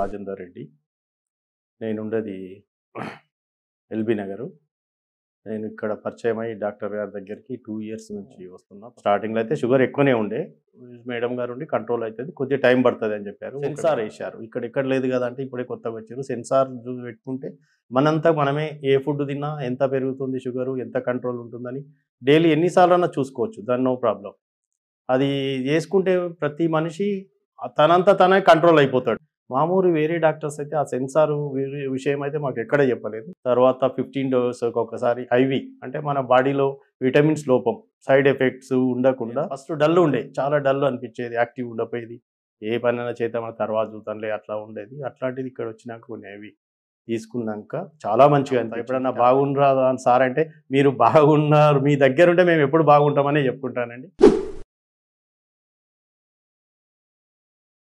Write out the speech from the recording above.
Rajender Reddy. నేనుండేది LB Nagar. నేను ఇక్కడ పరిచయమై doctor గారి దగ్గరికి 2 ఇయర్స్ నుంచి వస్తున్నా. స్టార్టింగ్‌లో అయితే షుగర్ ఎక్కువనే ఉండే. మేడం గారు ఉండి కంట్రోల్ అయితది. కొద్దిగా టైం పడతదని చెప్పారు. సెన్సార్ ఏశారు. ఇక్కడ లేదు కదా! అంటే ఇప్పుడే కొత్తగా వచ్చిర్రు. సెన్సార్ పెట్టుకుంటే మనంతా మనమే ఏ ఫుడ్ తిన్నా ఎంత పెరుగుతుంది షుగరు, ఎంత కంట్రోల్ ఉంటుందని డైలీ ఎన్ని సార్లన్నా చూసుకోవచ్చు. దాని నో ప్రాబ్లమ్. అది చేసుకుంటే ప్రతి మనిషి తనంతా తనే కంట్రోల్ అయిపోతాడు. మామూలు వేరే డాక్టర్స్ అయితే ఆ సెన్సార్ విషయం అయితే మాకు ఎక్కడ చెప్పలేదు. తర్వాత 15 డేస్‌కి ఒకసారి ఐవీ అంటే మన బాడీలో విటమిన్స్ లోపం, సైడ్ ఎఫెక్ట్స్ ఉండకుండా ఫస్ట్ డల్ ఉండే. చాలా డల్ అనిపించేది. యాక్టివ్ ఉండకపోయేది. ఏ పనైనా చేద్దామా తర్వాత చూద్దాంలే అట్లా ఉండేది. అట్లాంటిది ఇక్కడ వచ్చినాక కొన్ని అవి తీసుకున్నాక చాలా మంచిగా అనిపించింది. ఎప్పుడన్నా బాగుండరా సార్ అంటే మీరు బాగున్నారు, మీ దగ్గర ఉంటే మేము ఎప్పుడు బాగుంటామనే చెప్పుకుంటానండి.